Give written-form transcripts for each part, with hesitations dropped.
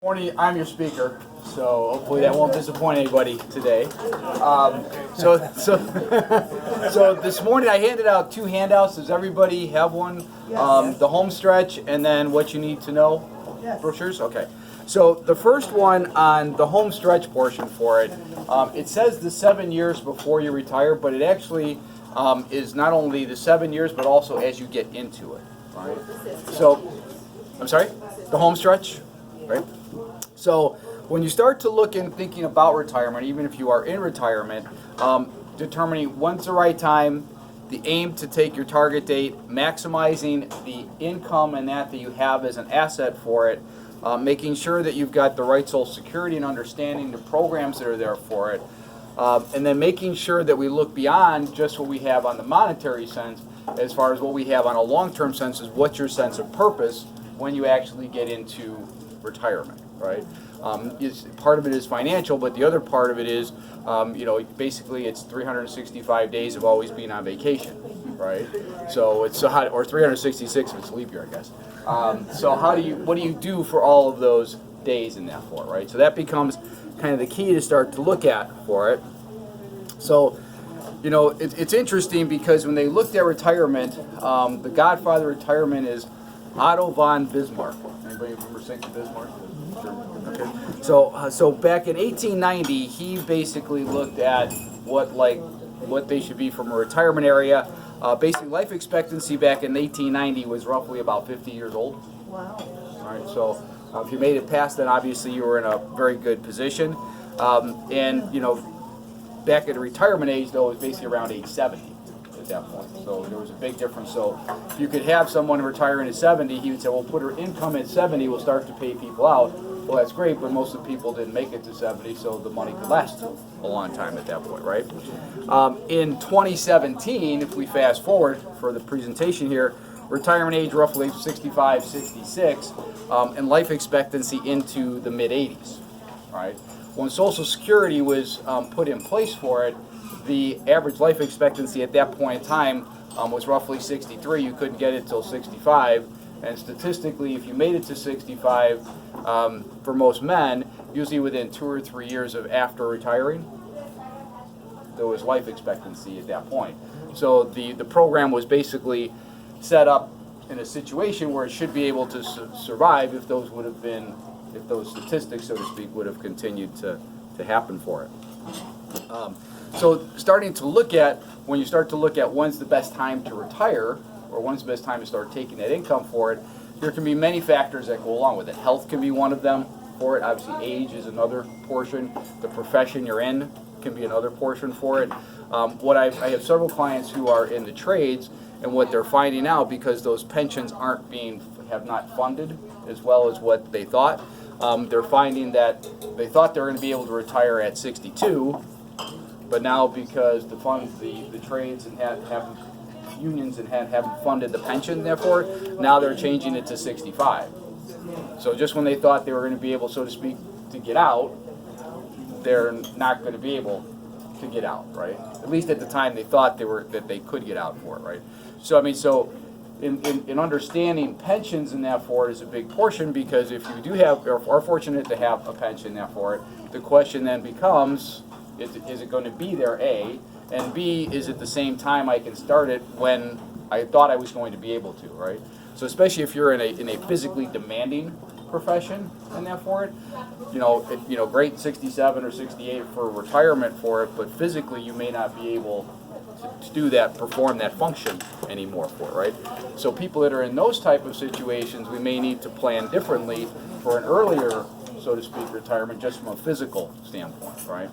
Morning, I'm your speaker, so hopefully that won't disappoint anybody today. So this morning I handed out two handouts. Does everybody have one? The home stretch and then what you need to know brochures? Okay. So the first one on the home stretch portion for it, it says the 7 years before you retire, but it actually is not only the 7 years, but also as you get into it. Right? So, I'm sorry? The home stretch, right? So when you start to look and thinking about retirement, even if you are in retirement, determining when's the right time, the aim to take your target date, maximizing the income and that you have as an asset for it, making sure that you've got the right Social Security and understanding the programs that are there for it, and then making sure that we look beyond just what we have on the monetary sense as far as what we have on a long-term sense is what's your sense of purpose when you actually get into retirement. Right? Part of it is financial, but the other part of it is, basically it's 365 days of always being on vacation, right? So it's or 366 if it's leap year, I guess. So what do you do for all of those days in that for, right? So that becomes kind of the key to start to look at for it. So, it's interesting because when they looked at retirement, the godfather of retirement is Otto von Bismarck. Anybody remember St. Bismarck? Sure. Okay. So back in 1890, he basically looked at what they should be from a retirement area. Basically, life expectancy back in 1890 was roughly about 50 years old. Wow. All right. So if you made it past that, obviously you were in a very good position. Back at a retirement age, though, it was basically around age 70. At that point, so there was a big difference. So if you could have someone retiring at 70, he would say, well, put her income at 70, we'll start to pay people out. Well, that's great, but most of the people didn't make it to 70, so the money could last a long time at that point, right? In 2017, if we fast forward for the presentation here, retirement age roughly 65, 66, and life expectancy into the mid-80s, right? When Social Security was put in place for it, the average life expectancy at that point in time was roughly 63. You couldn't get it till 65. And statistically, if you made it to 65, for most men, usually within 2 or 3 years of after retiring, there was life expectancy at that point. So the program was basically set up in a situation where it should be able to survive if those statistics, so to speak, would have continued to happen for it. So starting to look at, when you start to look at when's the best time to retire, or when's the best time to start taking that income for it, there can be many factors that go along with it. Health can be one of them for it. Obviously age is another portion. The profession you're in can be another portion for it. I have several clients who are in the trades, and what they're finding out, because those pensions have not funded as well as what they thought, they're finding that they thought they were going to be able to retire at 62, but now because the trades and unions haven't funded the pension, therefore, now they're changing it to 65. So just when they thought they were going to be able, so to speak, to get out, they're not going to be able to get out, right? At least at the time they thought that they could get out for it, right? So in understanding pensions and that for it is a big portion, because if you do have, or are fortunate to have a pension there for it, the question then becomes, is it going to be there, A, and B, is it the same time I can start it when I thought I was going to be able to, right? So especially if you're in a physically demanding profession and that for it, great 67 or 68 for retirement for it, but physically you may not be able to do that, perform that function anymore for it, right? So people that are in those type of situations, we may need to plan differently for an earlier, so to speak, retirement, just from a physical standpoint, right?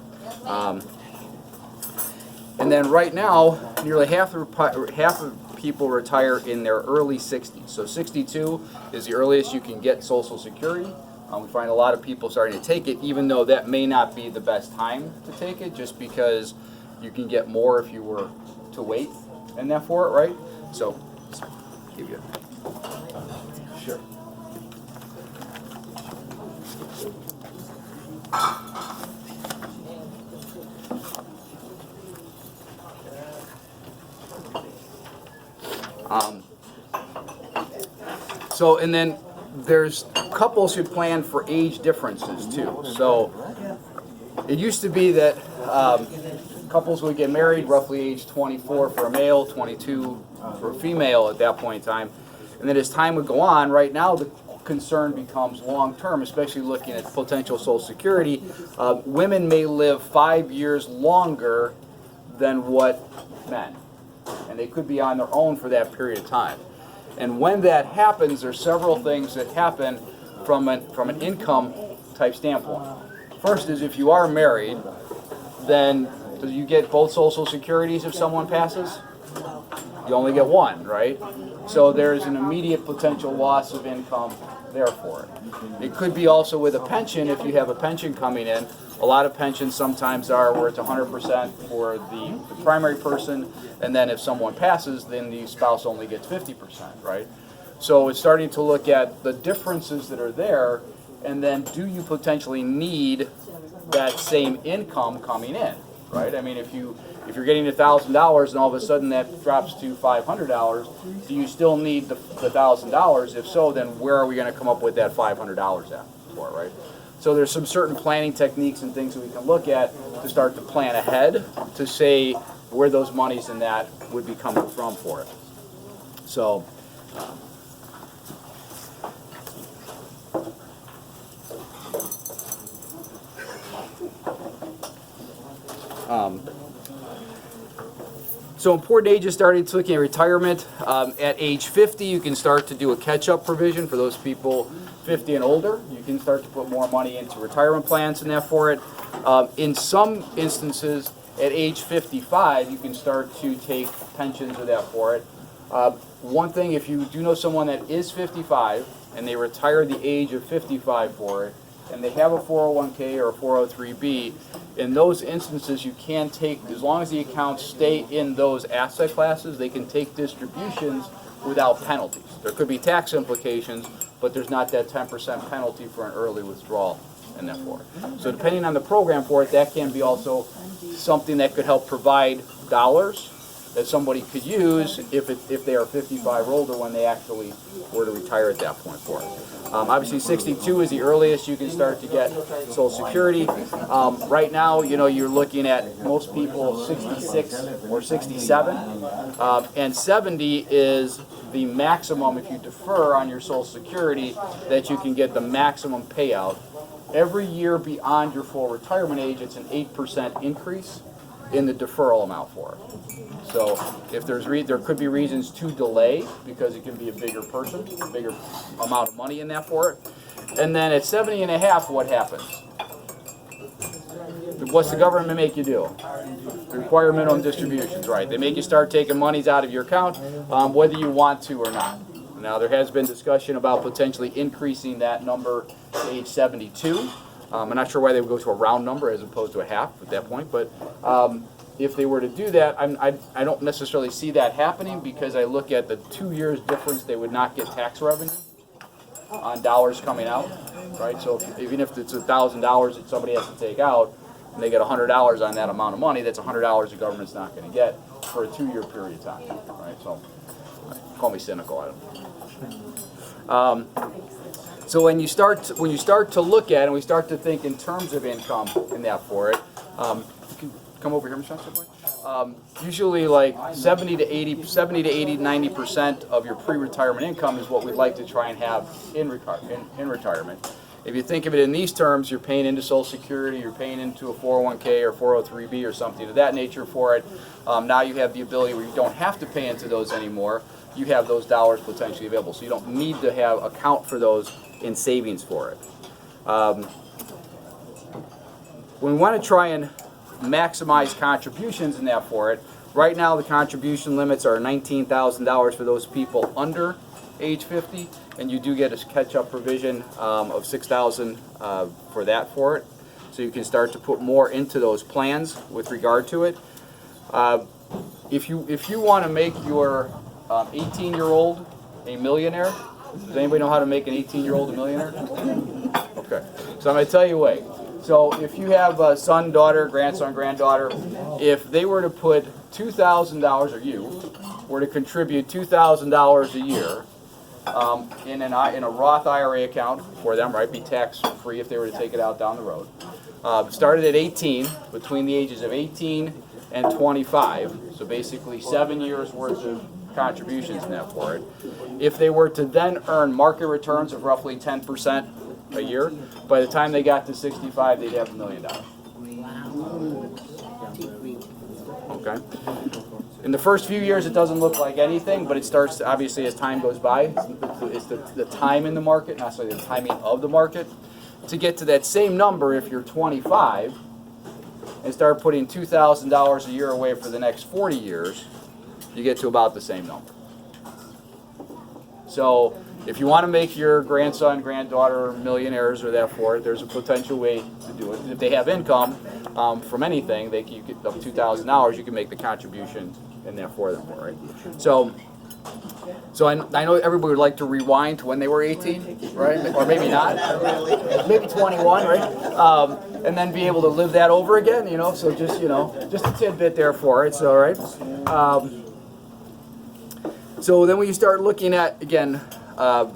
And then right now, nearly half of people retire in their early 60s. So 62 is the earliest you can get Social Security. We find a lot of people starting to take it, even though that may not be the best time to take it, just because you can get more if you were to wait and that for it, right? So, give you sure. And then there's couples should plan for age differences too. So it used to be that couples would get married roughly age 24 for a male, 22 for a female at that point in time. And then as time would go on, right now the concern becomes long-term, especially looking at potential Social Security. Women may live 5 years longer than what men, and they could be on their own for that period of time. And when that happens, there's several things that happen from an income type standpoint. First is if you are married, then do you get both Social Securities if someone passes? You only get one, right? So there's an immediate potential loss of income there for it. It could be also with a pension, if you have a pension coming in. A lot of pensions sometimes are where it's 100% for the primary person, and then if someone passes, then the spouse only gets 50%, right? So it's starting to look at the differences that are there, and then do you potentially need that same income coming in, right? I mean, if you're getting $1,000 and all of a sudden that drops to $500, do you still need the $1,000? If so, then where are we going to come up with that $500 at for, right? So there's some certain planning techniques and things that we can look at to start to plan ahead to say where those monies and that would be coming from for it. So so important ages started looking at retirement. At age 50, you can start to do a catch-up provision for those people 50 and older. You can start to put more money into retirement plans and that for it. In some instances, at age 55, you can start to take pensions or that for it. One thing, if you do know someone that is 55 and they retire the age of 55 for it, and they have a 401k or a 403b, in those instances you can take, as long as the accounts stay in those asset classes, they can take distributions without penalties. There could be tax implications, but there's not that 10% penalty for an early withdrawal and that for it. So depending on the program for it, that can be also something that could help provide dollars that somebody could use if they are 55 or older when they actually were to retire at that point for it. Obviously 62 is the earliest you can start to get Social Security. Right now, you know, you're looking at most people 66 or 67, and 70 is the maximum if you defer on your Social Security that you can get the maximum payout. Every year beyond your full retirement age, it's an 8% increase in the deferral amount for it. So if there could be reasons to delay because it can be a bigger person, a bigger amount of money in that for it. And then at 70 and a half, what happens? What's the government make you do? Require minimum distributions, right? They make you start taking monies out of your account, whether you want to or not. Now there has been discussion about potentially increasing that number to age 72. I'm not sure why they would go to a round number as opposed to a half at that point, but if they were to do that, I don't necessarily see that happening because I look at the 2 years difference, they would not get tax revenue on dollars coming out, right? So even if it's $1,000 that somebody has to take out, and they get $100 on that amount of money, that's $100 the government's not going to get for a 2 year period of time, right? So call me cynical, I don't know. So when you start to look at it and we start to think in terms of income in that for it, you can come over here, Michelle. Usually like 70 to 80, 90% of your pre-retirement income is what we'd like to try and have in retirement. If you think of it in these terms, you're paying into Social Security, you're paying into a 401k or 403b or something of that nature for it. Now you have the ability where you don't have to pay into those anymore. You have those dollars potentially available. So you don't need to have account for those in savings for it. When we want to try and maximize contributions in that for it, right now the contribution limits are $19,000 for those people under age 50, and you do get a catch-up provision of $6,000 for that for it. So you can start to put more into those plans with regard to it. If you want to make your 18-year-old a millionaire, does anybody know how to make an 18-year-old a millionaire? Okay, so I'm going to tell you a way. So if you have a son, daughter, grandson, granddaughter, if they were to put $2,000, or you were to contribute $2,000 a year, in a Roth IRA account for them, right? Be tax free if they were to take it out down the road. Started at 18, between the ages of 18 and 25. So basically 7 years worth of contributions in that for it. If they were to then earn market returns of roughly 10% a year, by the time they got to 65, they'd have $1 million. Okay. In the first few years, it doesn't look like anything, but it starts, obviously, as time goes by. It's the time in the market, not necessarily the timing of the market. To get to that same number, if you're 25, and start putting $2,000 a year away for the next 40 years, you get to about the same number. So if you want to make your grandson, granddaughter millionaires or that for it, there's a potential way to do it. If they have income from anything, you get up to $2,000, you can make the contribution in there for them, right? So I know everybody would like to rewind to when they were 18, right? Or maybe not, maybe 21, right? And then be able to live that over again, you know. So just a tidbit there for it. So, right. So then when you start looking at, again,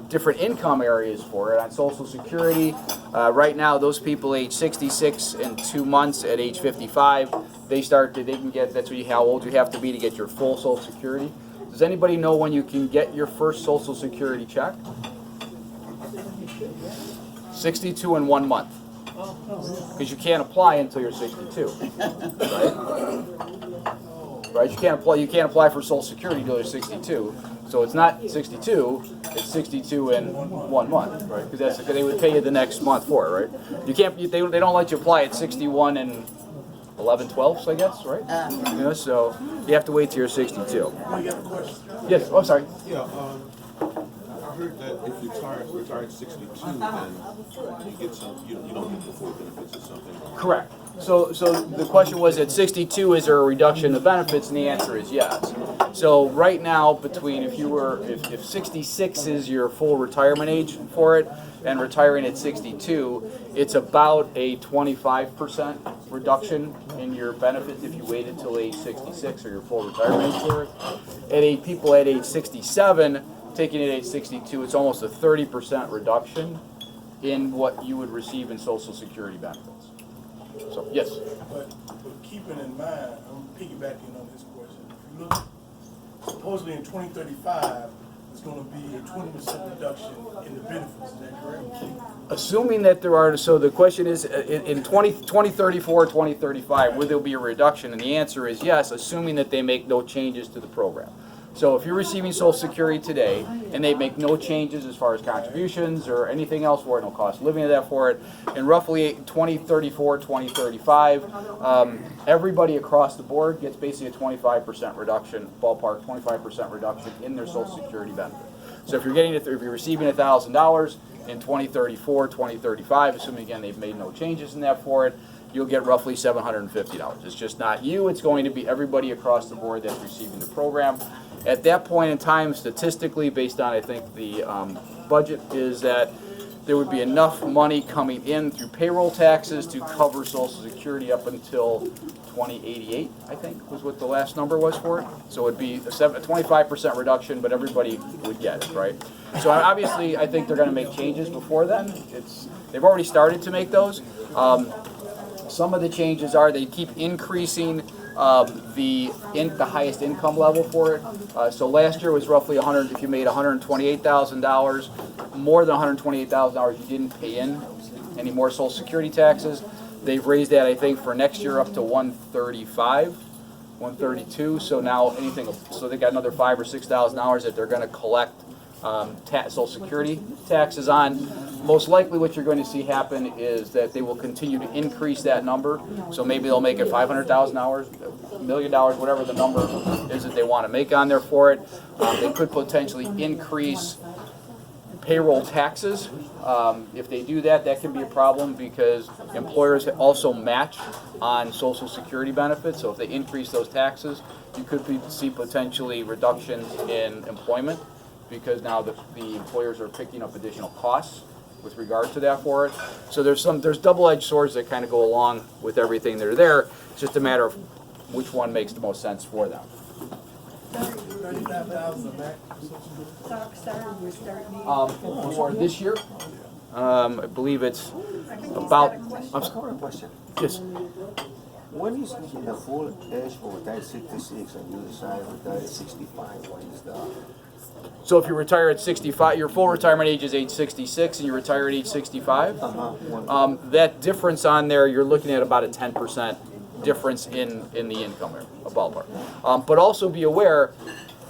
different income areas for it on Social Security, right now those people age 66 and 2 months at age 55, they can get, that's how old you have to be to get your full Social Security. Does anybody know when you can get your first Social Security check? 62 in 1 month. Because you can't apply until you're 62, right? Right? You can't apply for Social Security until you're 62. So it's not 62, it's 62 in 1 month, right? Because they would pay you the next month for it, right? They don't let you apply at 61 and 11/12, I guess, right? You know, so you have to wait till you're 62. I got a question. Yes. Oh, sorry. Yeah. I heard that if you retire at 62, then you get some. You don't get the full benefits or something. Correct. So the question was, at 62, is there a reduction of benefits? And the answer is yes. So right now, if 66 is your full retirement age for it, and retiring at 62, it's about a 25% reduction in your benefits if you waited till age 66 or your full retirement age for it. People at age 67, taking it at age 62, it's almost a 30% reduction in what you would receive in Social Security benefits. So, yes? But keeping in mind, I'm piggybacking on this question. If you look, supposedly in 2035, it's going to be a 20% reduction in the benefits. Is that correct? Assuming that there are, so the question is, in 2034, 2035, will there be a reduction? And the answer is yes, assuming that they make no changes to the program. So if you're receiving Social Security today, and they make no changes as far as contributions or anything else for it, no cost of living of that for it, in roughly 2034, 2035, everybody across the board gets basically a 25% reduction, ballpark 25% reduction in their Social Security benefit. So if you're receiving $1,000 in 2034, 2035, assuming again they've made no changes in that for it, you'll get roughly $750. It's just not you, it's going to be everybody across the board that's receiving the program. At that point in time, statistically, based on I think the budget, is that there would be enough money coming in through payroll taxes to cover Social Security up until 2088, I think, was what the last number was for it. So it would be a 25% reduction, but everybody would get it, right? So obviously, I think they're going to make changes before then. They've already started to make those. Some of the changes are they keep increasing the highest income level for it. So last year was roughly if you made $128,000, more than $128,000, you didn't pay in any more Social Security taxes. They've raised that, I think, for next year up to 135, 132. So now so they got another $5,000 or $6,000 that they're going to collect Social Security taxes on. Most likely what you're going to see happen is that they will continue to increase that number. So maybe they'll make it $500,000, $1 million, whatever the number is that they want to make on there for it. They could potentially increase payroll taxes. If they do that, that can be a problem because employers also match on Social Security benefits. So if they increase those taxes, you could see potentially reductions in employment because now the employers are picking up additional costs with regard to that for it. So there's double-edged swords that kind of go along with everything that are there. It's just a matter of which one makes the most sense for them. Thank 35,000 max. For this year, I believe it's about, Hold on, question. yes, When is the full age for retired 66 and you decide retire at 65? What is the? so if you retire at 65, your full retirement age is age 66 and you retire at age 65, that difference on there, you're looking at about a 10% difference in the income there, a ballpark. But also be aware,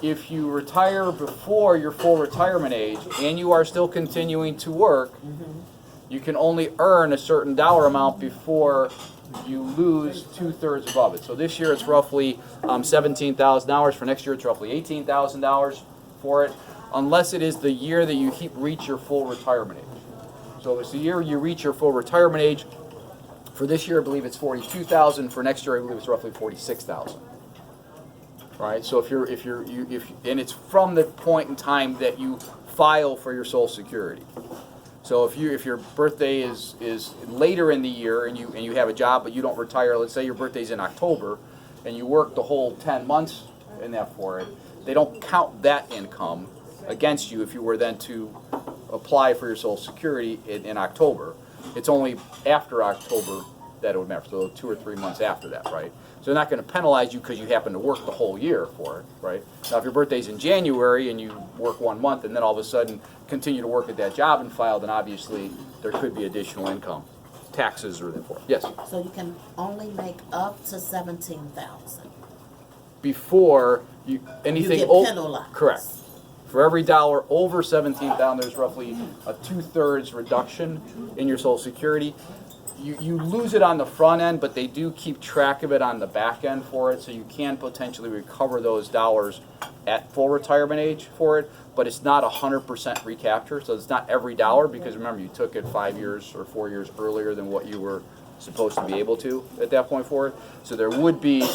if you retire before your full retirement age and you are still continuing to work, you can only earn a certain dollar amount before you lose 2/3 above it. So this year it's roughly $17,000. For next year it's roughly $18,000 for it, unless it is the year that you reach your full retirement age. So if it's the year you reach your full retirement age. For this year, I believe it's $42,000. For next year, I believe it's roughly $46,000. Right. So if and it's from the point in time that you file for your Social Security. So if your birthday is later in the year and you have a job but you don't retire, let's say your birthday's in October, and you work the whole 10 months in that for it, they don't count that income against you if you were then to apply for your Social Security in October. It's only after October that it would matter, so 2 or 3 months after that, right? So they're not going to penalize you because you happen to work the whole year for it, right? Now, if your birthday's in January and you work 1 month and then all of a sudden continue to work at that job and file, then obviously there could be additional income, taxes or therefore. Yes? So you can only make up to 17,000. Before anything get over, penalized. correct. For every dollar over 17,000, there's roughly a 2/3 reduction in your Social Security. You lose it on the front end, but they do keep track of it on the back end for it, so you can potentially recover those dollars at full retirement age for it, but it's not 100% recapture, so it's not every dollar, because remember, you took it 5 years or 4 years earlier than what you were supposed to be able to at that point for it. So there would be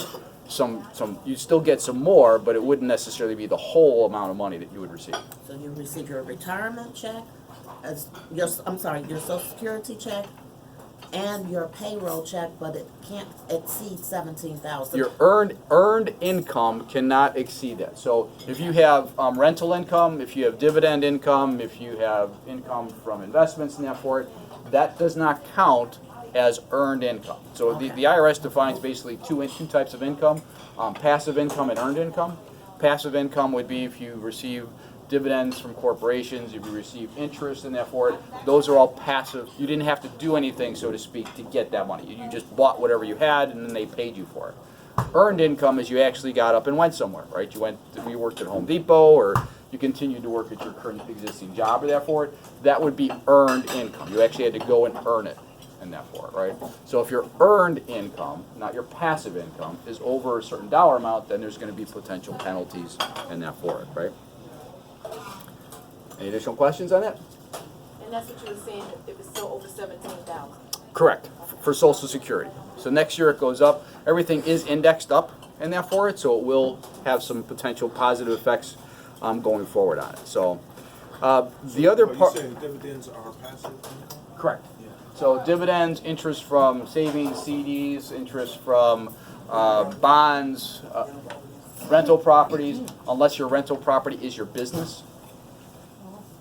some you still get some more, but it wouldn't necessarily be the whole amount of money that you would receive. So you receive your retirement check, your Social Security check, and your payroll check, but it can't exceed 17,000. Your earned income cannot exceed that. So if you have rental income, if you have dividend income, if you have income from investments and that for it, that does not count as earned income. So the IRS defines basically two types of income, passive income and earned income. Passive income would be if you receive dividends from corporations, if you receive interest and that for it, those are all passive. You didn't have to do anything, so to speak, to get that money. You just bought whatever you had and then they paid you for it. Earned income is you actually got up and went somewhere, right? You worked at Home Depot, or you continued to work at your current existing job or that for it. That would be earned income. You actually had to go and earn it and that for it, right? So if your earned income, not your passive income, is over a certain dollar amount, then there's going to be potential penalties and that for it, right? Any additional questions on that? And that's what you were saying, if it's still over 17,000. Correct, for Social Security. So next year it goes up. Everything is indexed up in that for it, so it will have some potential positive effects going forward on it. So the other part. You saying dividends are passive income? Correct. So dividends, interest from savings, CDs, interest from bonds, rental properties, unless your rental property is your business.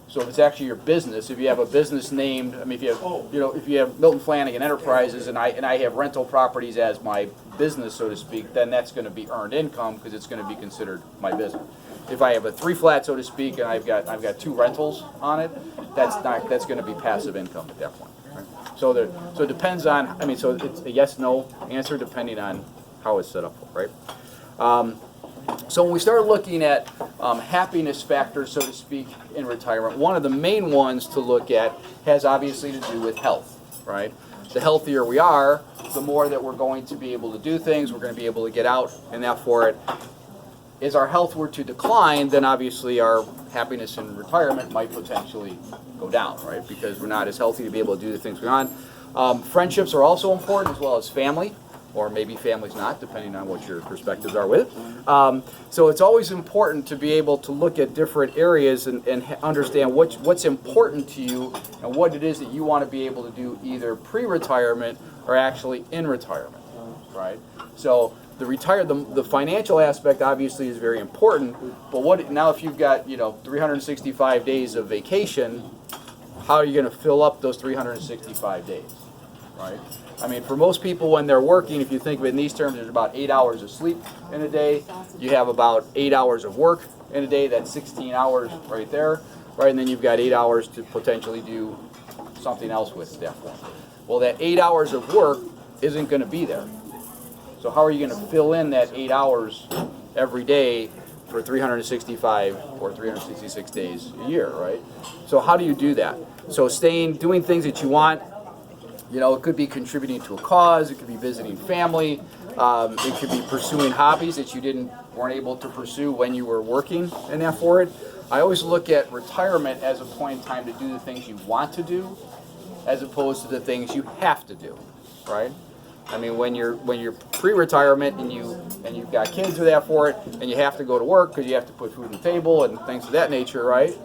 So if it's actually your business, if you have a business named, I mean, if you have Milton Flanagan Enterprises and I have rental properties as my business, so to speak, then that's going to be earned income because it's going to be considered my business. If I have a 3-flat, so to speak, and I've got 2 rentals on it, that's going to be passive income at that point. Right? So it depends on. I mean, so it's a yes/no answer depending on how it's set up, right? So when we start looking at happiness factors, so to speak, in retirement, one of the main ones to look at has obviously to do with health, right? The healthier we are, the more that we're going to be able to do things, we're going to be able to get out and that for it. As our health were to decline, then obviously our happiness in retirement might potentially go down, right? Because we're not as healthy to be able to do the things we want. Friendships are also important, as well as family, or maybe family's not, depending on what your perspectives are with it. So it's always important to be able to look at different areas and understand what's important to you and what it is that you want to be able to do either pre-retirement or actually in retirement, right? So the financial aspect obviously is very important, but what now if you've got 365 days of vacation, how are you going to fill up those 365 days, right? I mean, for most people when they're working, if you think of it in these terms, there's about 8 hours of sleep in a day. You have about 8 hours of work in a day. That's 16 hours right there, right? And then you've got 8 hours to potentially do something else with at that point. Well, that 8 hours of work isn't going to be there. So how are you going to fill in that 8 hours every day for 365 or 366 days a year, right? So how do you do that? So doing things that you want. It could be contributing to a cause. It could be visiting family. It could be pursuing hobbies that you weren't able to pursue when you were working in that for it. I always look at retirement as a point in time to do the things you want to do, as opposed to the things you have to do, right? I mean, when you're pre-retirement and you've got kids with that for it, and you have to go to work because you have to put food on the table and things of that nature, right?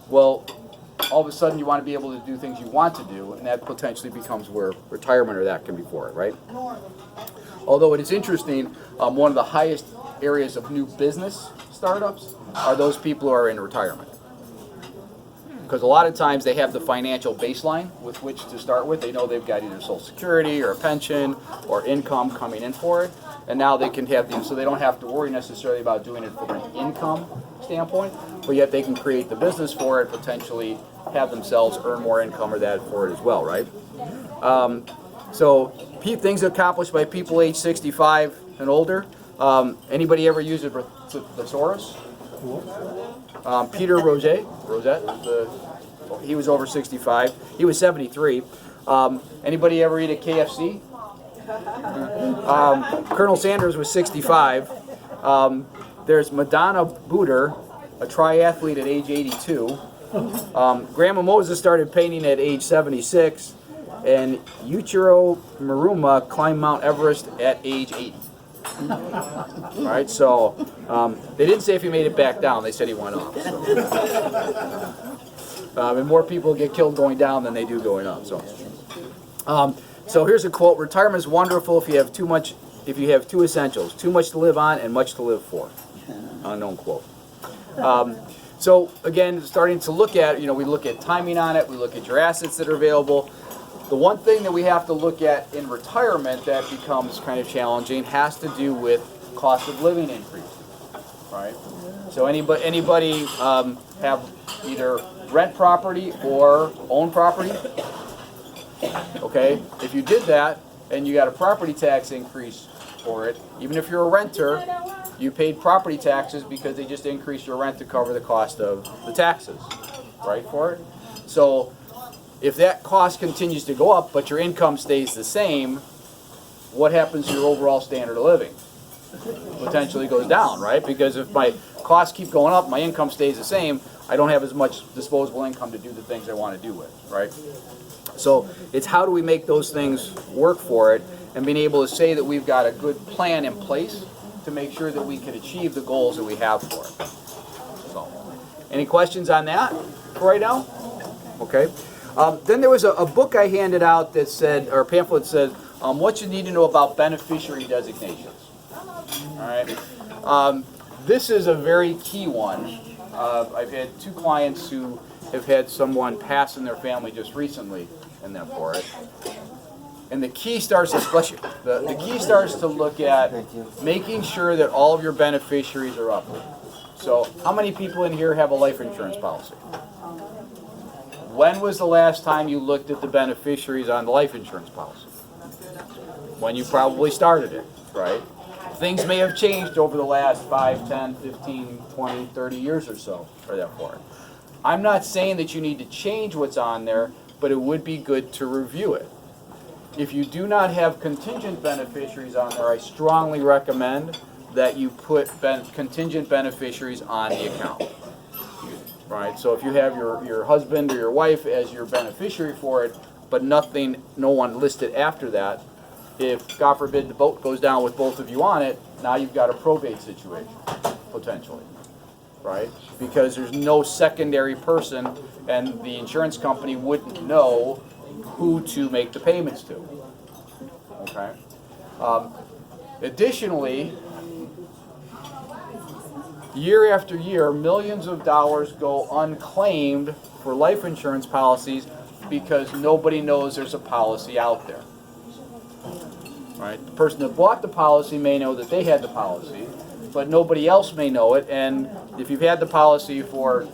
Well, all of a sudden you want to be able to do things you want to do, and that potentially becomes where retirement or that can be for it, right? Although it is interesting, one of the highest areas of new business startups are those people who are in retirement. Because a lot of times they have the financial baseline with which to start with. They know they've got either Social Security or a pension or income coming in for it, and now they can have these, so they don't have to worry necessarily about doing it from an income standpoint, but yet they can create the business for it, potentially have themselves earn more income or that for it as well, right? So things accomplished by people age 65 and older. Anybody ever use a thesaurus? Peter Rosette, he was over 65. He was 73. Anybody ever eat at KFC? Colonel Sanders was 65. There's Madonna Booter, a triathlete at age 82. Grandma Moses started painting at age 76. And Yuichiro Maruma climbed Mount Everest at age 80. All right, so they didn't say if he made it back down. They said he went up. So. And more people get killed going down than they do going up. So here's a quote: "Retirement is wonderful if you have too much. If you have two essentials: too much to live on and much to live for." Unknown quote. So again, starting to look at, we look at timing on it. We look at your assets that are available. The one thing that we have to look at in retirement that becomes kind of challenging has to do with cost of living increase, right? So anybody have either rent property or own property? Okay, if you did that and you got a property tax increase for it, even if you're a renter, you paid property taxes because they just increased your rent to cover the cost of the taxes, right, for it? So if that cost continues to go up, but your income stays the same, what happens to your overall standard of living? Potentially goes down, right? Because if my costs keep going up, my income stays the same, I don't have as much disposable income to do the things I want to do with, right? So it's how do we make those things work for it, and being able to say that we've got a good plan in place to make sure that we can achieve the goals that we have for it. So, any questions on that for right now? Okay. Then there was a book I handed out that said, or a pamphlet that says, what you need to know about beneficiary designations. All right. This is a very key one. I've had 2 clients who have had someone pass in their family just recently in that for it. And the key starts to the key starts to look at making sure that all of your beneficiaries are up. So, how many people in here have a life insurance policy? When was the last time you looked at the beneficiaries on the life insurance policy? When you probably started it, right? Things may have changed over the last 5, 10, 15, 20, 30 years or so for that for it. I'm not saying that you need to change what's on there, but it would be good to review it. If you do not have contingent beneficiaries on there, I strongly recommend that you put contingent beneficiaries on the account. Right, so if you have your husband or your wife as your beneficiary for it, but no one listed after that, if, God forbid, the boat goes down with both of you on it, now you've got a probate situation, potentially, right? Because there's no secondary person, and the insurance company wouldn't know who to make the payments to, okay? Additionally, year after year, millions of dollars go unclaimed for life insurance policies because nobody knows there's a policy out there. Right? The person that bought the policy may know that they had the policy, but nobody else may know it. And if you've had the policy for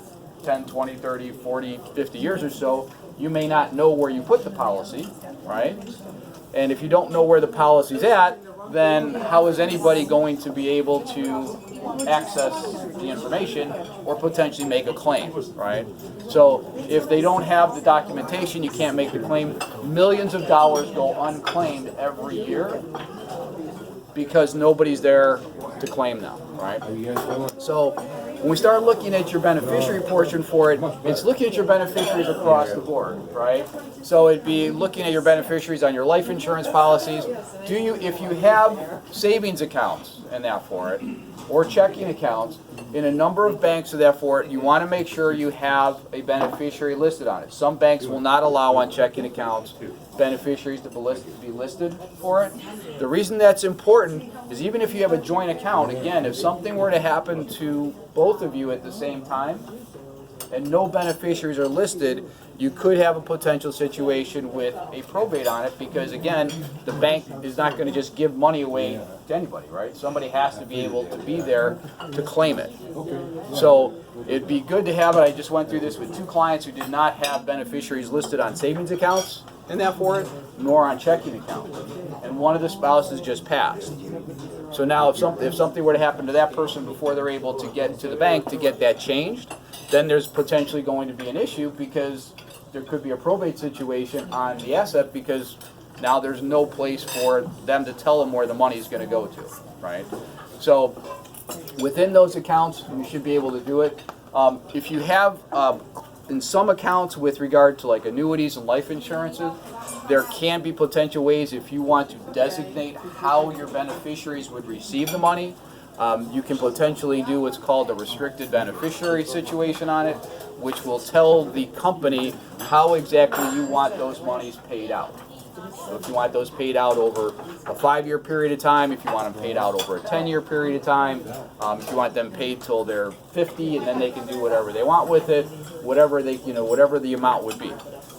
10, 20, 30, 40, 50 years or so, you may not know where you put the policy, right? And if you don't know where the policy's at, then how is anybody going to be able to access the information or potentially make a claim, right? So if they don't have the documentation, you can't make the claim. Millions of dollars go unclaimed every year because nobody's there to claim them, right? So when we start looking at your beneficiary portion for it, it's looking at your beneficiaries across the board, right? So it'd be looking at your beneficiaries on your life insurance policies. If you have savings accounts and that for it, or checking accounts in a number of banks of that for it, you want to make sure you have a beneficiary listed on it. Some banks will not allow on checking accounts beneficiaries to be listed for it. The reason that's important is even if you have a joint account, again, if something were to happen to both of you at the same time and no beneficiaries are listed, you could have a potential situation with a probate on it because, again, the bank is not going to just give money away to anybody, right? Somebody has to be able to be there to claim it. So it'd be good to have it. I just went through this with 2 clients who did not have beneficiaries listed on savings accounts in that for it, nor on checking accounts. And one of the spouses just passed. So now if something were to happen to that person before they're able to get to the bank to get that changed, then there's potentially going to be an issue because there could be a probate situation on the asset because now there's no place for them to tell them where the money is going to go to, right? So within those accounts, you should be able to do it. If you have, in some accounts with regard to like annuities and life insurances, there can be potential ways if you want to designate how your beneficiaries would receive the money. You can potentially do what's called a restricted beneficiary situation on it, which will tell the company how exactly you want those monies paid out. So if you want those paid out over a 5-year period of time, if you want them paid out over a 10-year period of time, if you want them paid till they're 50 and then they can do whatever they want with it, whatever the amount would be.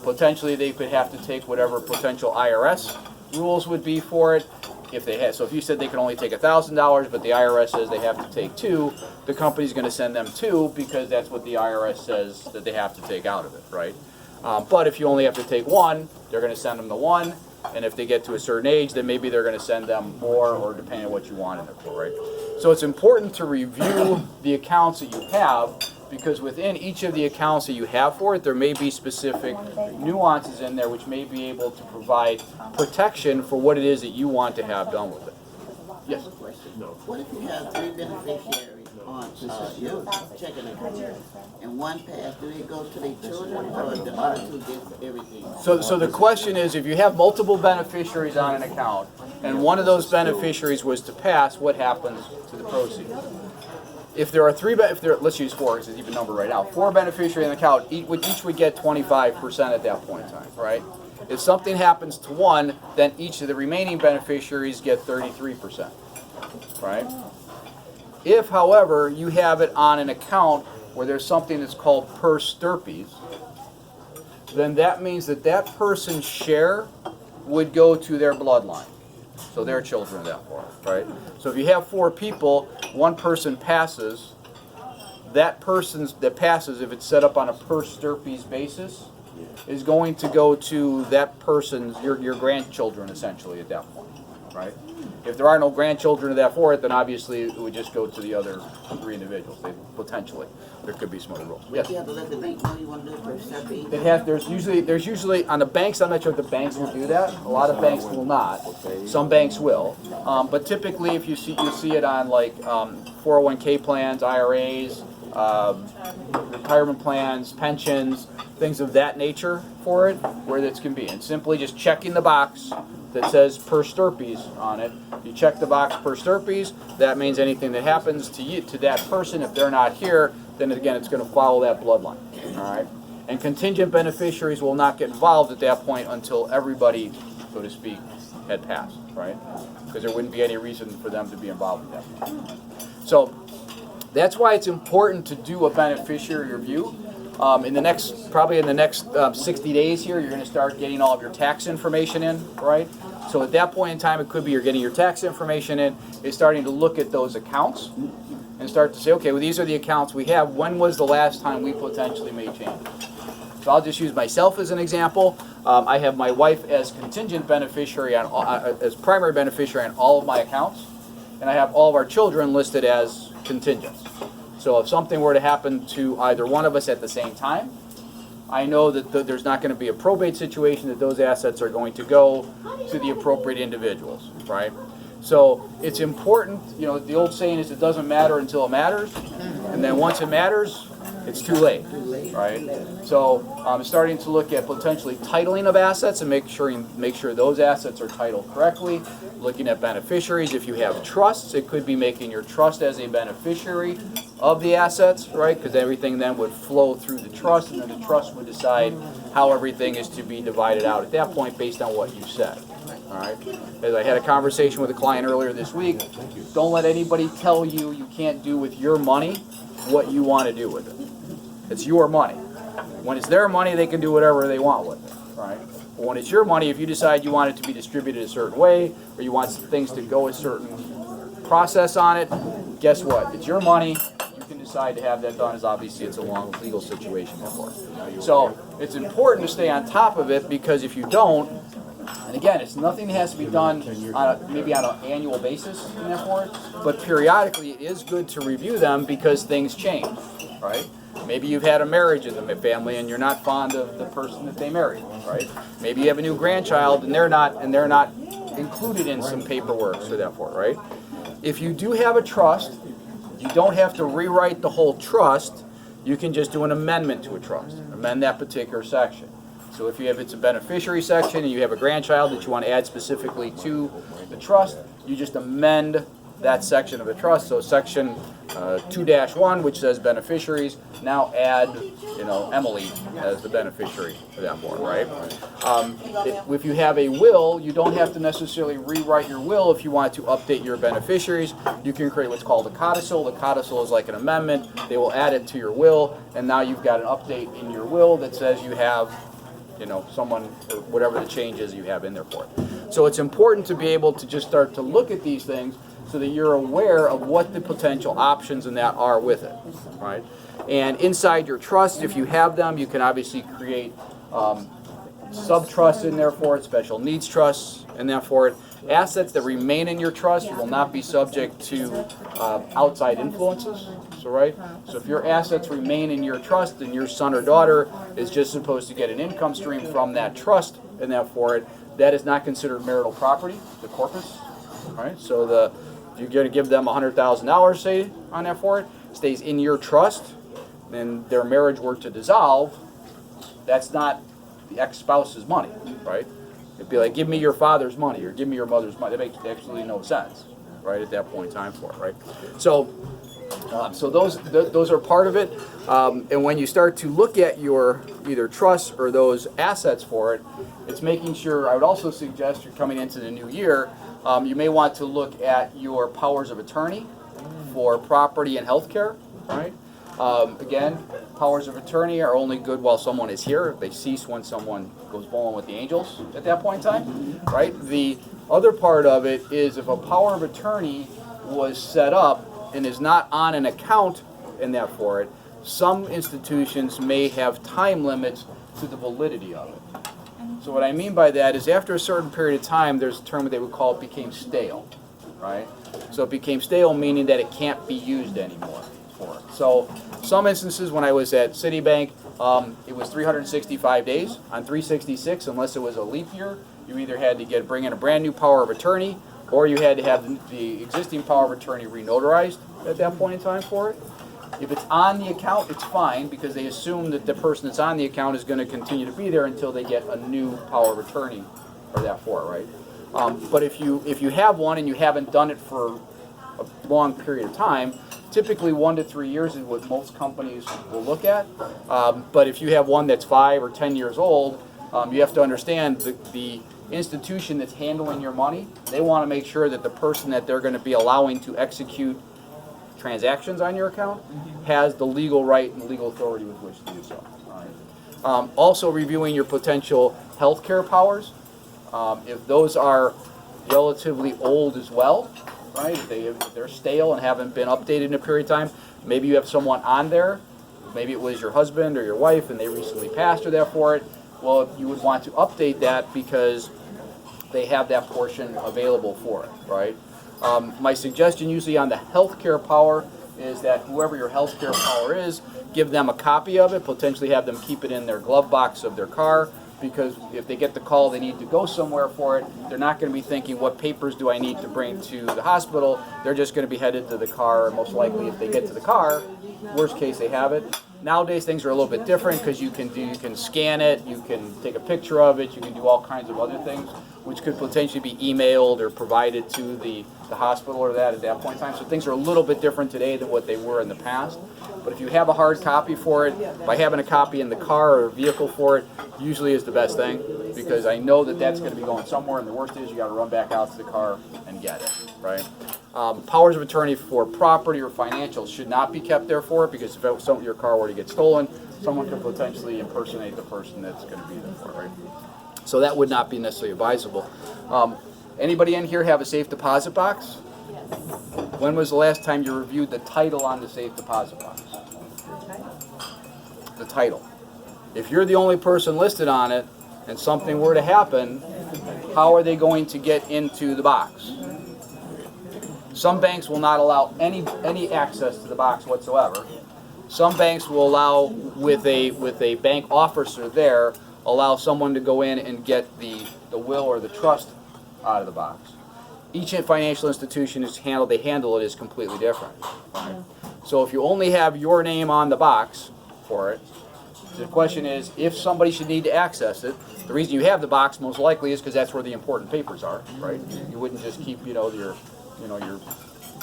Potentially they could have to take whatever potential IRS rules would be for it. If they had, so if you said they can only take $1,000, but the IRS says they have to take 2, the company's going to send them 2 because that's what the IRS says that they have to take out of it, right? But if you only have to take 1, they're going to send them the 1, and if they get to a certain age, then maybe they're going to send them more, or depending on what you want in it for, right? So it's important to review the accounts that you have, because within each of the accounts that you have for it, there may be specific nuances in there which may be able to provide protection for what it is that you want to have done with it. Yes? What if you have 3 beneficiaries on your checking account and one passed? Do they go to their children or the other 2 get everything? So the question is, if you have multiple beneficiaries on an account and one of those beneficiaries was to pass, what happens to the proceeds? If there are 3, let's use 4 because it's an even number right now. 4 beneficiaries on the account, each would get 25% at that point in time, right? If something happens to one, then each of the remaining beneficiaries get 33%, right? If, however, you have it on an account where there's something that's called per stirpes, then that means that that person's share would go to their bloodline. So their children that far, right? So if you have 4 people, one person passes, that person's that passes, if it's set up on a per stirpes basis, is going to go to that person's, your grandchildren essentially at that point, right? If there are no grandchildren of that for it, then obviously it would just go to the other 3 individuals. Potentially, there could be some other rules. Yes. You have to let the bank know you want to do it for separate. There's usually on the banks. I'm not sure if the banks will do that. A lot of banks will not. Some banks will, but typically, if you see it on like 401k plans, IRAs, retirement plans, pensions, things of that nature for it, where this can be, and simply just checking the box that says per stirpes on it. You check the box per stirpes. That means anything that happens to you, to that person, if they're not here, then again it's going to follow that bloodline. All right. And contingent beneficiaries will not get involved at that point until everybody so to speak, had passed, right? Because there wouldn't be any reason for them to be involved in that. So that's why it's important to do a beneficiary review. Probably in the next 60 days here, you're going to start getting all of your tax information in, right? So at that point in time, it could be you're getting your tax information in, it's starting to look at those accounts and start to say, okay, well, these are the accounts we have. When was the last time we potentially made changes? So I'll just use myself as an example. I have my wife as contingent beneficiary as primary beneficiary on all of my accounts, and I have all of our children listed as contingents. So if something were to happen to either one of us at the same time, I know that there's not going to be a probate situation, that those assets are going to go to the appropriate individuals, right? So it's important, you know, the old saying is it doesn't matter until it matters, and then once it matters, it's too late, right? So I'm starting to look at potentially titling of assets and make sure those assets are titled correctly. Looking at beneficiaries, if you have trusts, it could be making your trust as a beneficiary of the assets, right? Because everything then would flow through the trust, and then the trust would decide how everything is to be divided out at that point based on what you said. All right. As I had a conversation with a client earlier this week, don't let anybody tell you you can't do with your money what you want to do with it. It's your money. When it's their money, they can do whatever they want with it, right? But when it's your money, if you decide you want it to be distributed a certain way, or you want things to go a certain process on it, guess what? It's your money. You can decide to have that done, as obviously it's a long legal situation for it. So it's important to stay on top of it, because if you don't, and again, it's nothing that has to be done maybe on an annual basis in that for it, but periodically it is good to review them because things change, right? Maybe you've had a marriage in the family and you're not fond of the person that they married, right? Maybe you have a new grandchild and they're not included in some paperwork, so therefore, right? If you do have a trust, you don't have to rewrite the whole trust. You can just do an amendment to a trust, amend that particular section. So if it's a beneficiary section and you have a grandchild that you want to add specifically to the trust, you just amend that section of the trust. So section 2-1, which says beneficiaries, now add, Emily as the beneficiary for that one, right? If you have a will, you don't have to necessarily rewrite your will if you want to update your beneficiaries. You can create what's called a codicil. The codicil is like an amendment. They will add it to your will, and now you've got an update in your will that says you have someone, or whatever the change is you have in there for it. So it's important to be able to just start to look at these things so that you're aware of what the potential options in that are with it, right? And inside your trust, if you have them, you can obviously create sub-trusts in there for it, special needs trusts in there for it. Assets that remain in your trust will not be subject to outside influences. So, right? So if your assets remain in your trust and your son or daughter is just supposed to get an income stream from that trust and that for it, that is not considered marital property, the corpus. Right? So if you're going to give them $100,000, say, on that for it, stays in your trust, and their marriage were to dissolve, that's not the ex-spouse's money, right? It'd be like, give me your father's money or give me your mother's money. That makes absolutely no sense, right, at that point in time for it, right? So those are part of it. And when you start to look at your either trust or those assets for it, it's making sure, I would also suggest you're coming into the new year, you may want to look at your powers of attorney for property and health care, right? Again, powers of attorney are only good while someone is here. They cease when someone goes bowling with the angels at that point in time, right? The other part of it is if a power of attorney was set up and is not on an account in that for it, some institutions may have time limits to the validity of it. So what I mean by that is after a certain period of time, there's a term they would call it became stale, right? So it became stale, meaning that it can't be used anymore for it. So some instances when I was at Citibank, it was 365 days. On 366, unless it was a leap year, you either had to bring in a brand new power of attorney, or you had to have the existing power of attorney re-notarized at that point in time for it. If it's on the account, it's fine because they assume that the person that's on the account is going to continue to be there until they get a new power of attorney or that for it, right? But if you have one and you haven't done it for a long period of time, typically 1 to 3 years is what most companies will look at. But if you have one that's 5 or 10 years old, you have to understand the institution that's handling your money, they want to make sure that the person that they're going to be allowing to execute transactions on your account has the legal right and legal authority with which to do so. All right. Also reviewing your potential healthcare powers. If those are relatively old as well, right? If they're stale and haven't been updated in a period of time, maybe you have someone on there, maybe it was your husband or your wife and they recently passed or that for it. Well, you would want to update that because they have that portion available for it, right? My suggestion usually on the healthcare power is that whoever your healthcare power is, give them a copy of it, potentially have them keep it in their glove box of their car, because if they get the call they need to go somewhere for it, they're not going to be thinking, what papers do I need to bring to the hospital? They're just going to be headed to the car, and most likely if they get to the car, worst case they have it. Nowadays things are a little bit different because you can scan it, you can take a picture of it, you can do all kinds of other things, which could potentially be emailed or provided to the hospital or that at that point in time. So things are a little bit different today than what they were in the past. But if you have a hard copy for it, by having a copy in the car or vehicle for it, usually is the best thing, because I know that that's going to be going somewhere, and the worst is you got to run back out to the car and get it, right? Powers of attorney for property or financials should not be kept there for it, because if your car were to get stolen, someone could potentially impersonate the person that's going to be there for it, right? So that would not be necessarily advisable. Anybody in here have a safe deposit box? Yes. When was the last time you reviewed the title on the safe deposit box? The title. If you're the only person listed on it and something were to happen, how are they going to get into the box? Some banks will not allow any access to the box whatsoever. Some banks will allow, with a bank officer there, allow someone to go in and get the will or the trust out of the box. Each financial institution they handle it is completely different. Right? So if you only have your name on the box for it, the question is, if somebody should need to access it, the reason you have the box most likely is because that's where the important papers are, right? You wouldn't just keep, your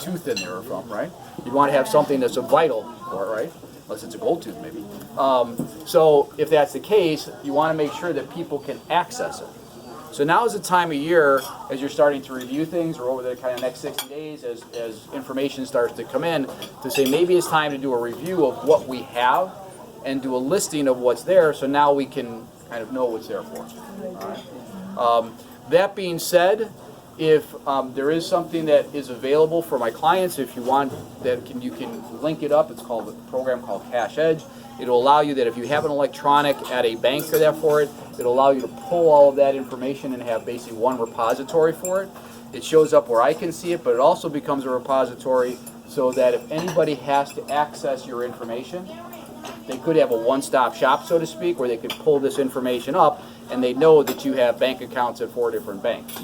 tooth in there or something, right? You'd want to have something that's vital for it, right? Unless it's a gold tooth, maybe. So if that's the case, you want to make sure that people can access it. So now is the time of year, as you're starting to review things, or over the kind of next 60 days, as information starts to come in, to say maybe it's time to do a review of what we have and do a listing of what's there, so now we can kind of know what's there for us. All right. That being said, if there is something that is available for my clients, if you want, you can link it up. It's called a program called Cash Edge. It'll allow you that if you have an electronic at a bank or that for it, it'll allow you to pull all of that information and have basically one repository for it. It shows up where I can see it, but it also becomes a repository so that if anybody has to access your information, they could have a one-stop shop, so to speak, where they could pull this information up and they know that you have bank accounts at 4 different banks,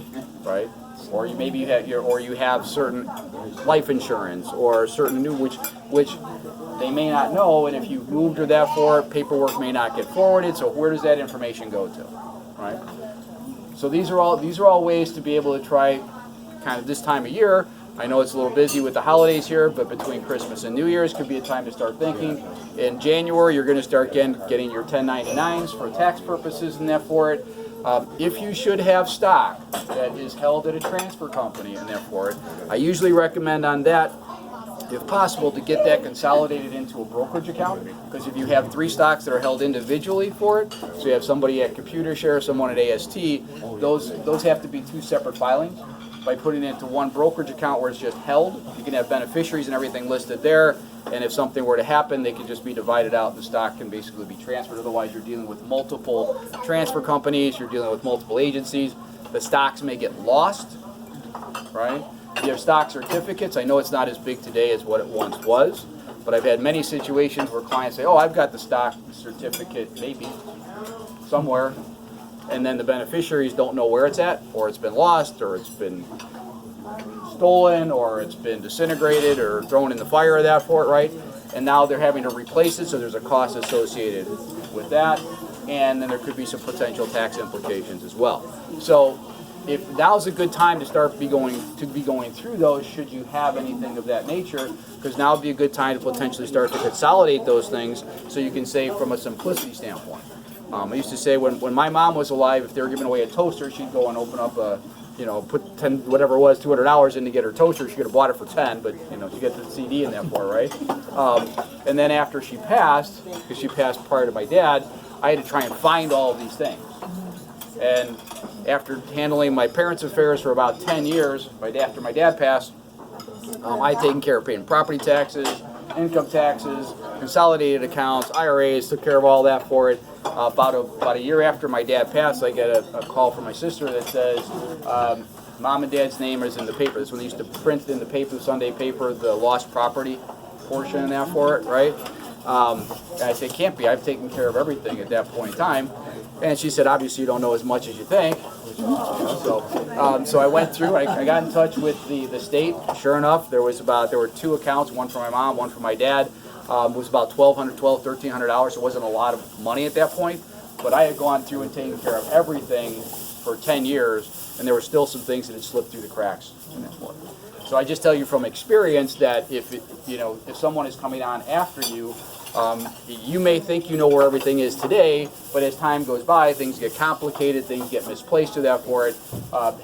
right? Or you have certain life insurance or certain new, which they may not know, and if you've moved or that for it, paperwork may not get forwarded. So where does that information go to, right? So these are all ways to be able to try, kind of this time of year. I know it's a little busy with the holidays here, but between Christmas and New Year's could be a time to start thinking. In January, you're going to start getting your 1099s for tax purposes and that for it. If you should have stock that is held at a transfer company and that for it, I usually recommend on that, if possible, to get that consolidated into a brokerage account, because if you have 3 stocks that are held individually for it, so you have somebody at ComputerShare, someone at AST, those have to be 2 separate filings. By putting it into one brokerage account where it's just held, you can have beneficiaries and everything listed there, and if something were to happen, they can just be divided out and the stock can basically be transferred. Otherwise, you're dealing with multiple transfer companies, you're dealing with multiple agencies. The stocks may get lost, right? You have stock certificates. I know it's not as big today as what it once was, but I've had many situations where clients say, oh, I've got the stock certificate maybe somewhere, and then the beneficiaries don't know where it's at, or it's been lost, or it's been stolen, or it's been disintegrated or thrown in the fire or that for it, right? And now they're having to replace it, so there's a cost associated with that, and then there could be some potential tax implications as well. So if now's a good time to start be going through those, should you have anything of that nature, because now would be a good time to potentially start to consolidate those things, so you can say from a simplicity standpoint. I used to say when my mom was alive, if they were giving away a toaster, she'd go and open up a, put 10, whatever it was, $200 in to get her toaster. She could have bought it for 10, but she got the CD in that for her, right? And then after she passed, because she passed prior to my dad, I had to try and find all of these things. And after handling my parents' affairs for about 10 years, after my dad passed, I had taken care of paying property taxes, income taxes, consolidated accounts, IRAs, took care of all that for it. About a year after my dad passed, I get a call from my sister that says, Mom and Dad's name is in the paper. This one they used to print in the paper, the Sunday paper, the lost property portion in that for it, right? And I said, can't be. I've taken care of everything at that point in time. And she said, obviously you don't know as much as you think. So I went through, I got in touch with the state. Sure enough, there were 2 accounts, one for my mom, one for my dad. It was about $1,300. It wasn't a lot of money at that point, but I had gone through and taken care of everything for 10 years, and there were still some things that had slipped through the cracks in that point. So I just tell you from experience that if someone is coming on after you, you may think you know where everything is today, but as time goes by, things get complicated, things get misplaced to that for it.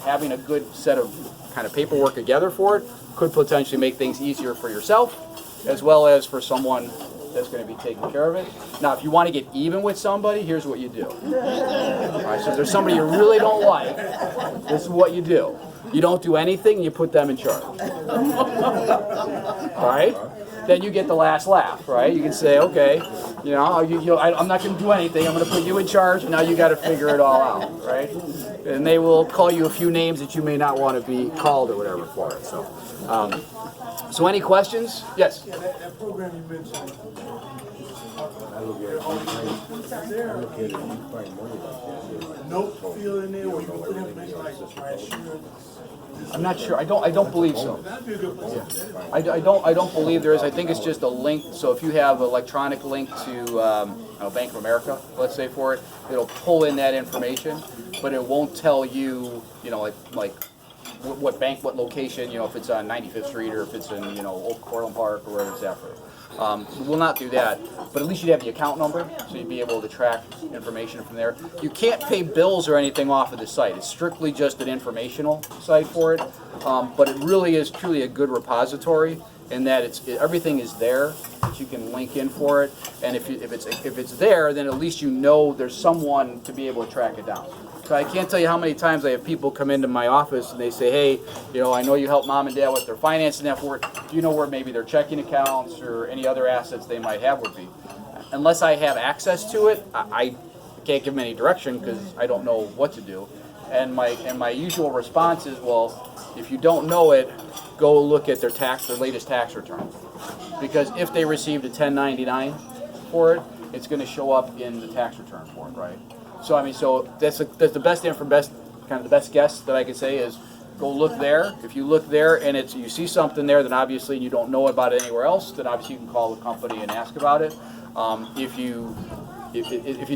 Having a good set of kind of paperwork together for it could potentially make things easier for yourself, as well as for someone that's going to be taking care of it. Now, if you want to get even with somebody, here's what you do. All right, so if there's somebody you really don't like, this is what you do. You don't do anything, you put them in charge. All right? Then you get the last laugh, right? You can say, okay, I'm not going to do anything. I'm going to put you in charge. Now you got to figure it all out, right? And they will call you a few names that you may not want to be called or whatever for it. So any questions? Yes? Yeah, that program you mentioned. Note field in there where you can put information like my insurance. I'm not sure. I don't believe so. That'd be a good place. I don't believe there is. I think it's just a link. So if you have an electronic link to Bank of America, let's say for it, it'll pull in that information, but it won't tell you, like what bank, what location, if it's on 95th Street or if it's in, ORLAND Park or wherever it's at for it. We will not do that, but at least you'd have the account number, so you'd be able to track information from there. You can't pay bills or anything off of the site. It's strictly just an informational site for it, but it really is truly a good repository in that everything is there that you can link in for it, and if it's there, then at least there's someone to be able to track it down. So I can't tell you how many times I have people come into my office and they say, hey, I know you help mom and dad with their financing effort. Do you know where maybe their checking accounts or any other assets they might have would be? Unless I have access to it, I can't give them any direction because I don't know what to do. And my usual response is, well, if you don't know it, go look at their latest tax return. Because if they received a 1099 for it, it's going to show up in the tax return for it, right? So that's the best guess that I could say is go look there. If you look there and you see something there, then obviously you don't know about it anywhere else, then obviously you can call the company and ask about it. If you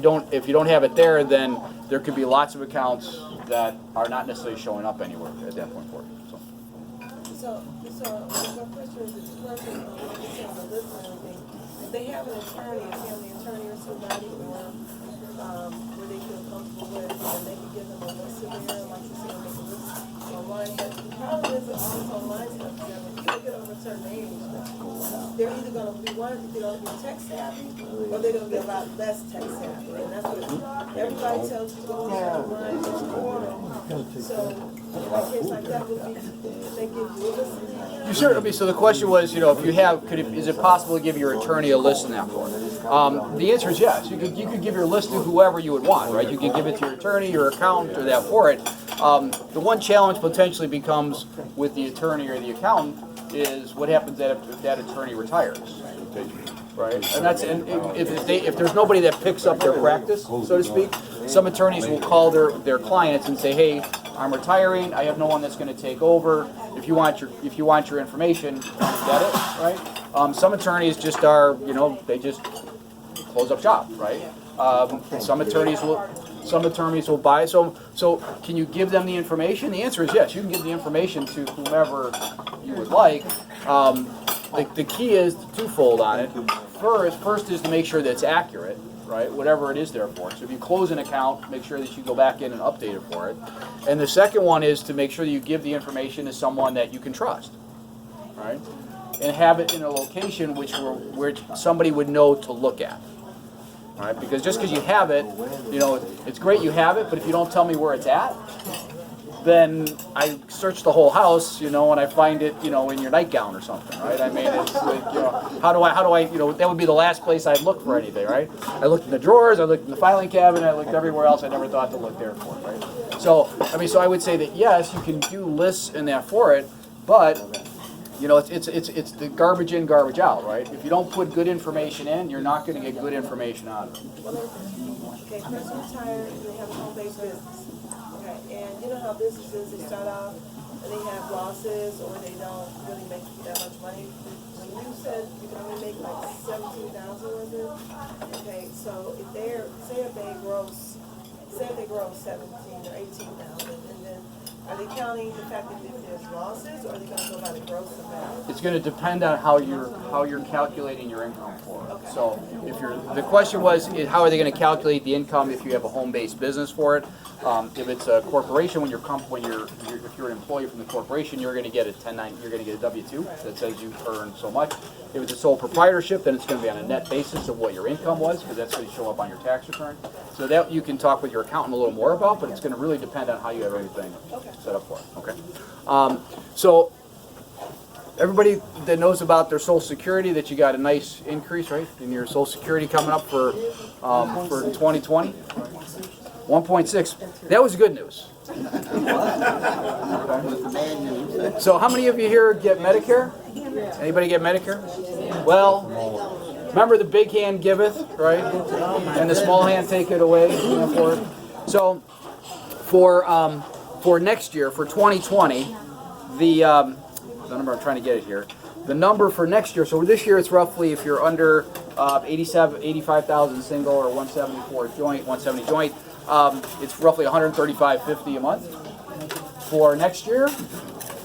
don't have it there, then there could be lots of accounts that are not necessarily showing up anywhere at that point for it. So my question is, if the person on the list or anything, if they have an attorney, a family attorney or somebody, or where they feel comfortable with, and they can give them a list of there, like you said, make a list online. But the problem is that all this online stuff, when people get over a certain age, they're either going to be they're going to be tech savvy, or they're going to be a lot less tech savvy. And that's what everybody tells you to go online. So in a case like that, would be they give you a list of these? You certainly. So the question was, if you have, is it possible to give your attorney a list in that form? The answer is yes. You could give your list to whoever you would want, right? You can give it to your attorney, your accountant, or that for it. The one challenge potentially becomes with the attorney or the accountant is what happens if that attorney retires, right? And if there's nobody that picks up their practice, so to speak, some attorneys will call their clients and say, hey, I'm retiring. I have no one that's going to take over. If you want your information, get it, right? Some attorneys just are, they just close up shop, right? Some attorneys will buy. So can you give them the information? The answer is yes. You can give the information to whomever you would like. The key is twofold on it. First is to make sure that it's accurate. right? Whatever it is there for. So if you close an account, make sure that you go back in and update it for it. And the second one is to make sure that you give the information to someone that you can trust, right? And have it in a location where somebody would know to look at, right? Because just because you have it, you know, it's great you have it, but if you don't tell me where it's at, then I search the whole house, you know, and I find it, you know, in your nightgown or something, right? I mean, it's like, you know, how do I, you know, that would be the last place I'd look for anything, right? I looked in the drawers, I looked in the filing cabinet, I looked everywhere else I never thought to look there for, right? So, I mean, so I would say that yes, you can do lists in that for it, but, you know, it's the garbage in, garbage out, right? If you don't put good information in, you're not going to get good information out of it. Okay, person retired and they have a home-based business. Okay, and you know how businesses, they start off and they have losses or they don't really make that much money. When you said you can only make like 17,000, was it? Okay, so if say if they grow 17 or 18,000, and then are they counting the fact that if there's losses, or are they going to go by the gross amount? It's going to depend on how you're calculating your income for it. So if the question was how are they going to calculate the income if you have a home-based business for it? If it's a corporation, if you're an employee from the corporation, you're going to get a 1099, you're going to get a W-2 that says you earn so much. If it's a sole proprietorship, then it's going to be on a net basis of what your income was, because that's going to show up on your tax return. So that you can talk with your accountant a little more about, but it's going to really depend on how you have everything set up for it. Okay. So everybody that knows about their Social Security, that you got a nice increase, right, in your Social Security coming up for 2020. 1.6. That was good news. Bad news. So how many of you here get Medicare? Anybody get Medicare? Well, remember the big hand giveth, right? And the small hand taketh away. You know, so for next year, for 2020, the number I'm trying to get it here. The number for next year, so this year it's roughly, if you're under 85,000 single or 170 joint, it's roughly $135.50 a month. For next year,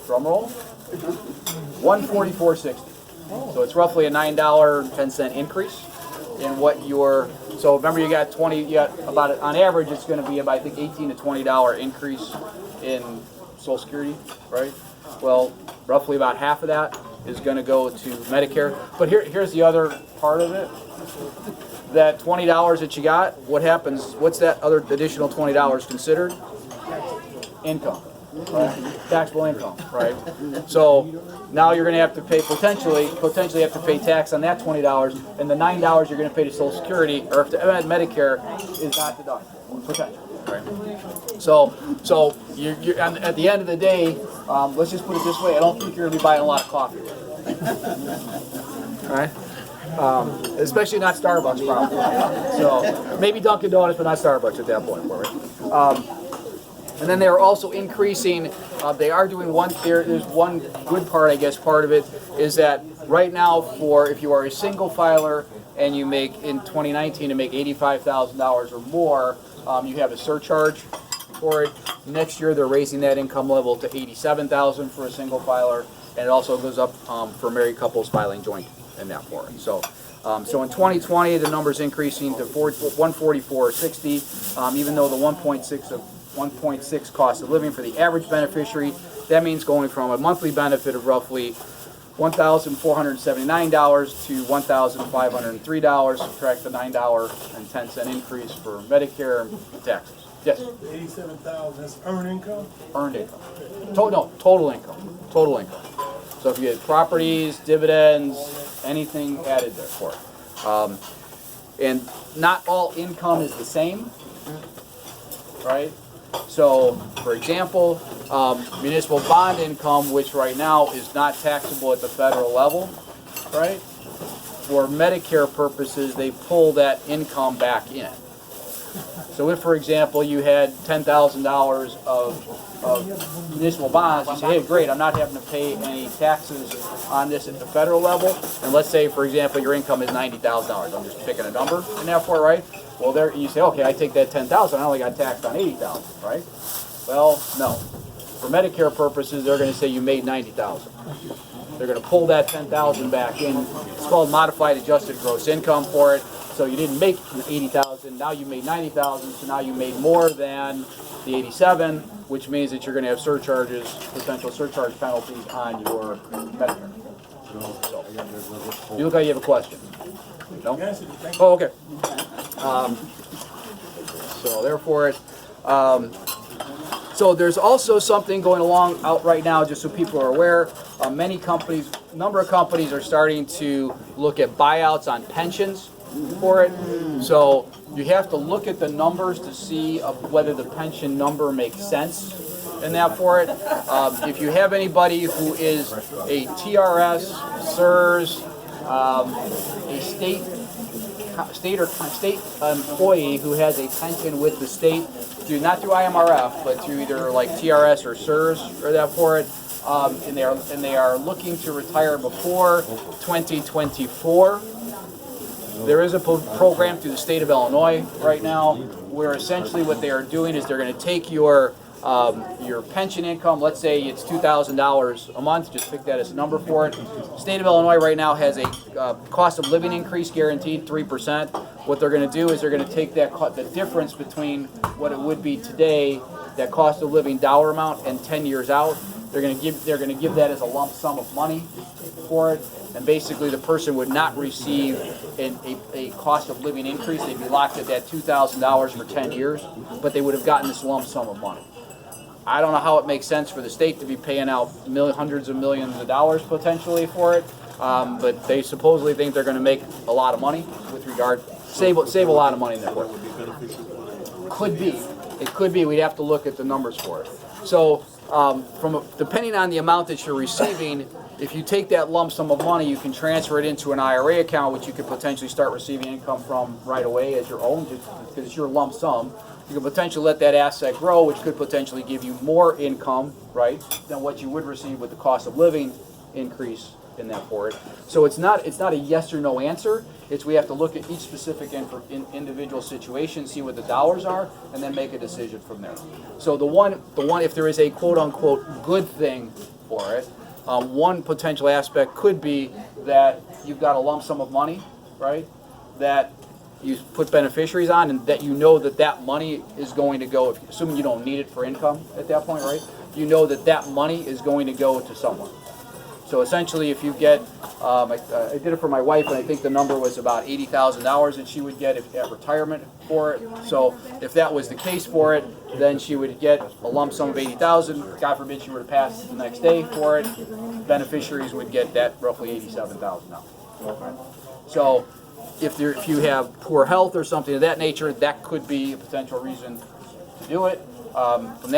drum roll, $144.60. So it's roughly a $9.10 increase in what so remember you got about, on average it's going to be about, I think, $18 to $20 increase in Social Security, right? Well, roughly about half of that is going to go to Medicare. But here's the other part of it. That $20 that you got, what happens? What's that other additional $20 considered? Income, right? Taxable income, right? So now you're going to have to pay potentially have to pay tax on that $20, and the $9 you're going to pay to Social Security or to Medicare is not deductible, potentially, right? So you're at the end of the day, let's just put it this way: I don't think you're going to be buying a lot of coffee, all right? Especially not Starbucks, probably. So maybe Dunkin' Donuts, but not Starbucks at that point, right? And then they're also increasing. They are doing there's one good part, I guess. Part of it is that right now, if you are a single filer and you make in 2019 to make $85,000 or more, you have a surcharge for it. Next year, they're raising that income level to $87,000 for a single filer, and it also goes up for married couples filing joint in that for it. So in 2020, the number's increasing to $144.60, even though the 1.6 cost of living for the average beneficiary, that means going from a monthly benefit of roughly $1,479 to $1,503, subtract the $9.10 increase for Medicare and taxes. Yes? 87,000, that's earned income? Earned income. Total income. Total income. So if you had properties, dividends, anything added there for it. And not all income is the same, right? So, for example, municipal bond income, which right now is not taxable at the federal level, right? For Medicare purposes, they pull that income back in. So if, for example, you had $10,000 of municipal bonds, you say, hey, great, I'm not having to pay any taxes on this at the federal level. And let's say, for example, your income is $90,000. I'm just picking a number in that for, right? Well, there you say, okay, I take that $10,000, I only got taxed on $80,000, right? Well, no. For Medicare purposes, they're going to say you made $90,000. They're going to pull that $10,000 back in. It's called modified adjusted gross income for it. So you didn't make 80,000, now you made 90,000, so now you made more than the 87, which means that you're gonna have surcharges, potential surcharge penalties on your Medicare. So, you look like you have a question. No? You answered it, thank you. Oh, okay. So therefore, so there's also something going along out right now, just so people are aware. Many companies, number of companies are starting to look at buyouts on pensions for it. So you have to look at the numbers to see of whether the pension number makes sense in that for it. If you have anybody who is a TRS, SERS, a state employee who has a pension with the state, not through IMRF, but through either like TRS or SERS or that for it, and they are looking to retire before 2024. There is a program through the state of Illinois right now where essentially what they are doing is they're going to take your pension income. Let's say it's $2,000 a month. Just pick that as a number for it. State of Illinois right now has a cost of living increase guaranteed 3%. What they're going to do is they're going to take that the difference between what it would be today, that cost of living dollar amount, and 10 years out. They're going to give that as a lump sum of money for it, and basically the person would not receive a cost of living increase. They'd be locked at that $2,000 for 10 years, but they would have gotten this lump sum of money. I don't know how it makes sense for the state to be paying out hundreds of millions of dollars potentially for it, but they supposedly think they're going to make a lot of money with regard, save a lot of money in there for it. Could be. It could be. We'd have to look at the numbers for it. So depending on the amount that you're receiving, if you take that lump sum of money, you can transfer it into an IRA account, which you could potentially start receiving income from right away as your own, because it's your lump sum. You can potentially let that asset grow, which could potentially give you more income, right, than what you would receive with the cost of living increase in that for it. So it's not a yes or no answer. It's we have to look at each specific individual situation, see what the dollars are, and then make a decision from there. So the one if there is a quote unquote good thing for it, one potential aspect could be that you've got a lump sum of money, right, that you put beneficiaries on, and that you know that money is going to go, assuming you don't need it for income at that point, right? You know that money is going to go to someone. So essentially, if you get, I did it for my wife, and I think the number was about $80,000 that she would get at retirement for it. So if that was the case for it, then she would get a lump sum of $80,000. God forbid she were to pass the next day for it. Beneficiaries would get that roughly $87,000. So if you have poor health or something of that nature, that could be a potential reason to do it. From that